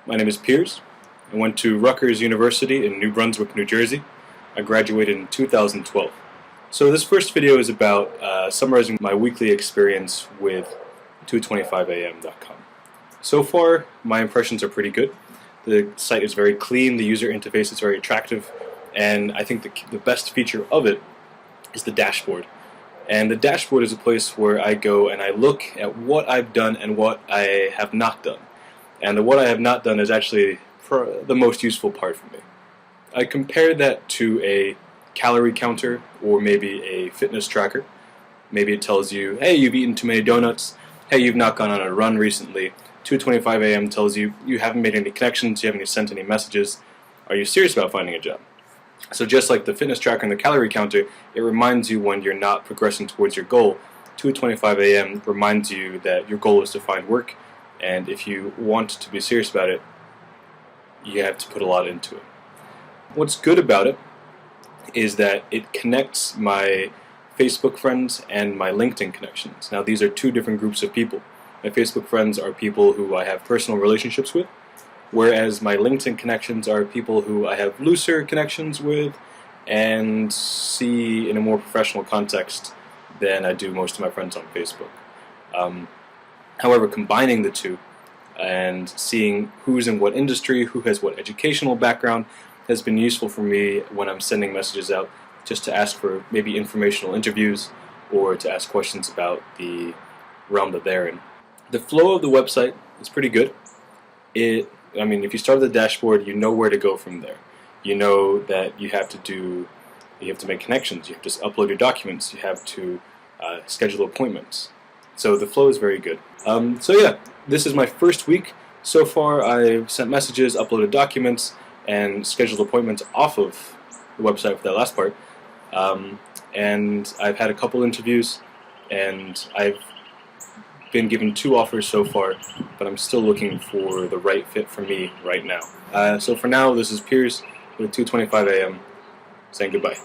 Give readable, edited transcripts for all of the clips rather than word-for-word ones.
My name is Piers. I went to Rutgers University in New Brunswick, New Jersey. I graduated in 2012. So this first video is about summarizing my weekly experience with 225am.com. So far, my impressions are pretty good. The site is very clean, the user interface is very attractive, and I think the best feature of it is the dashboard. And the dashboard is a place where I go and I look at what I've done and what I have not done. And the what I have not done is actually the most useful part for me. I compared that to a calorie counter or maybe a fitness tracker. Maybe it tells you, hey, you've eaten too many donuts, hey, you've not gone on a run recently. 2:25 a.m. tells you you haven't made any connections, you haven't sent any messages. Are you serious about finding a job? So just like the fitness tracker and the calorie counter, it reminds you when you're not progressing towards your goal. 2:25 a.m. reminds you that your goal is to find work, and if you want to be serious about it, you have to put a lot into it. What's good about it is that it connects my Facebook friends and my LinkedIn connections. Now these are two different groups of people. My Facebook friends are people who I have personal relationships with, whereas my LinkedIn connections are people who I have looser connections with and see in a more professional context than I do most of my friends on Facebook. However, combining the two and seeing who's in what industry, who has what educational background, has been useful for me when I'm sending messages out just to ask for maybe informational interviews or to ask questions about the realm that they're in. The flow of the website is pretty good. If you start at the dashboard, you know where to go from there. You know that you have to make connections, you have to upload your documents, you have to schedule appointments. So the flow is very good. So yeah, this is my first week. So far I've sent messages, uploaded documents, and scheduled appointments off of the website for that last part. And I've had a couple interviews, and I've been given 2 offers so far, but I'm still looking for the right fit for me right now. So for now, this is Piers with 2:25 a.m. saying goodbye.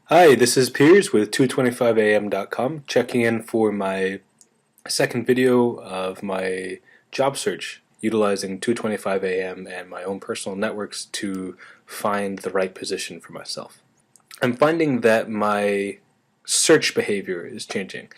Hi, this is Piers with 225am.com, checking in for my second video of my job search, utilizing 2:25 a.m. and my own personal networks to find the right position for myself. I'm finding that my search behavior is changing.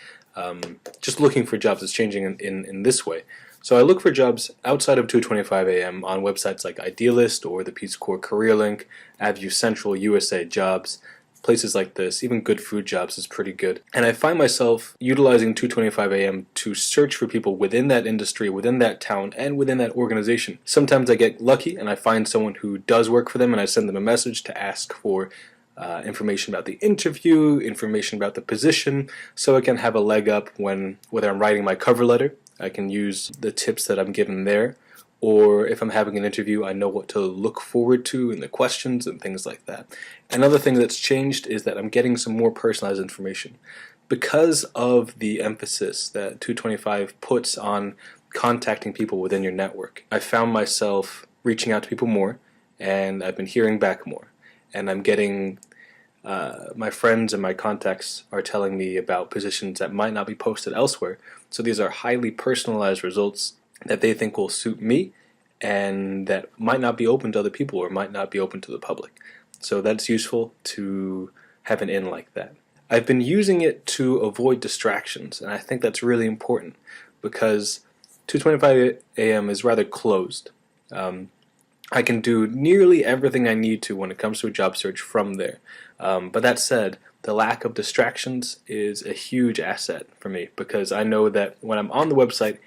Just looking for jobs is changing in this way. So I look for jobs outside of 2:25 a.m. on websites like Idealist or the Peace Corps Career Link, AdView Central, USA Jobs. Places like this, even Good Food Jobs is pretty good. And I find myself utilizing 2:25 a.m. to search for people within that industry, within that town, and within that organization. Sometimes I get lucky and I find someone who does work for them and I send them a message to ask for information about the interview, information about the position, so I can have a leg up whether I'm writing my cover letter. I can use the tips that I'm given there, or if I'm having an interview, I know what to look forward to in the questions and things like that. Another thing that's changed is that I'm getting some more personalized information. Because of the emphasis that 225 puts on contacting people within your network, I found myself reaching out to people more, and I've been hearing back more. And I'm getting, my friends and my contacts are telling me about positions that might not be posted elsewhere. So these are highly personalized results that they think will suit me and that might not be open to other people or might not be open to the public. So that's useful to have an in like that. I've been using it to avoid distractions, and I think that's really important because 2:25 a.m. is rather closed. I can do nearly everything I need to when it comes to a job search from there. But that said, the lack of distractions is a huge asset for me because I know that when I'm on the website,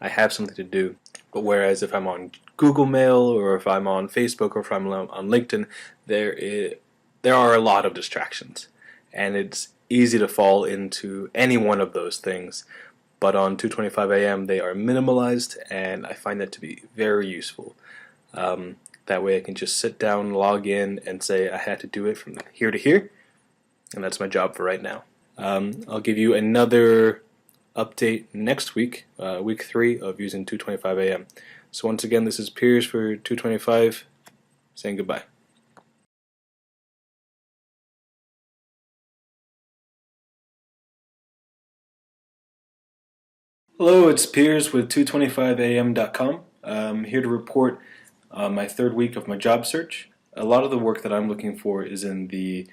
I have something to do. But whereas if I'm on Google Mail or if I'm on Facebook or if I'm on LinkedIn, there are a lot of distractions. And it's easy to fall into any one of those things. But on 2:25 a.m. they are minimalized, and I find that to be very useful. That way I can just sit down, log in, and say I had to do it from here to here, and that's my job for right now. I'll give you another update next week, week 3 of using 2:25 a.m. So once again, this is Piers for 225, saying goodbye. Hello, it's Piers with 225am.com. I'm here to report my third week of my job search. A lot of the work that I'm looking for is in the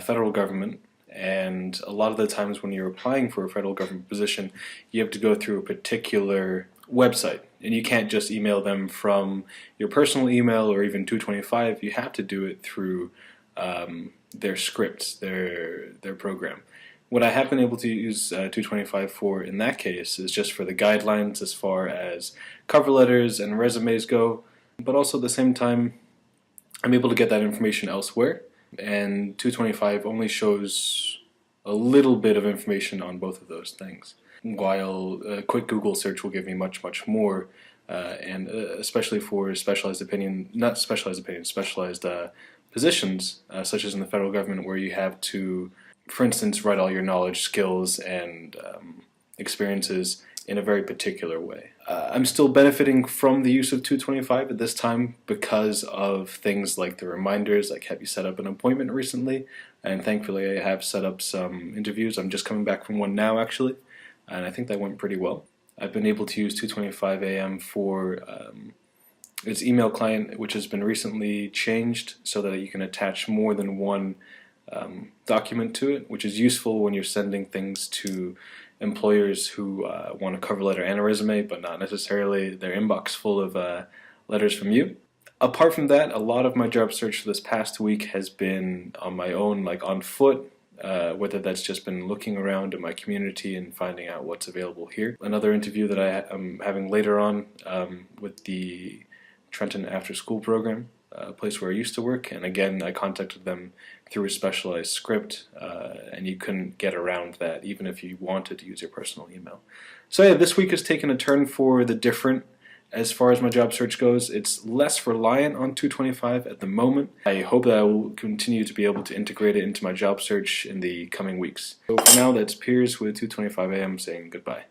federal government, and a lot of the times when you're applying for a federal government position, you have to go through a particular website, and you can't just email them from your personal email or even 225. You have to do it through their scripts, their program. What I have been able to use 225 for in that case is just for the guidelines as far as cover letters and resumes go, but also at the same time I'm able to get that information elsewhere, and 225 only shows a little bit of information on both of those things, while a quick Google search will give me much more, and especially for specialized positions, such as in the federal government, where you have to, for instance, write all your knowledge, skills, and experiences in a very particular way. I'm still benefiting from the use of 225 at this time because of things like the reminders, like have you set up an appointment recently, and thankfully I have set up some interviews. I'm just coming back from one now actually, and I think that went pretty well. I've been able to use 225am for its email client, which has been recently changed so that you can attach more than one document to it, which is useful when you're sending things to employers who want a cover letter and a resume, but not necessarily their inbox full of letters from you. Apart from that, a lot of my job search for this past week has been on my own, like on foot, whether that's just been looking around in my community and finding out what's available here. Another interview that I am having later on with the Trenton After School Program, a place where I used to work, and again I contacted them through a specialized script, and you couldn't get around that even if you wanted to use your personal email. So yeah, this week has taken a turn for the different as far as my job search goes. It's less reliant on 225 at the moment. I hope that I will continue to be able to integrate it into my job search in the coming weeks. So for now, that's Piers with 225am saying goodbye.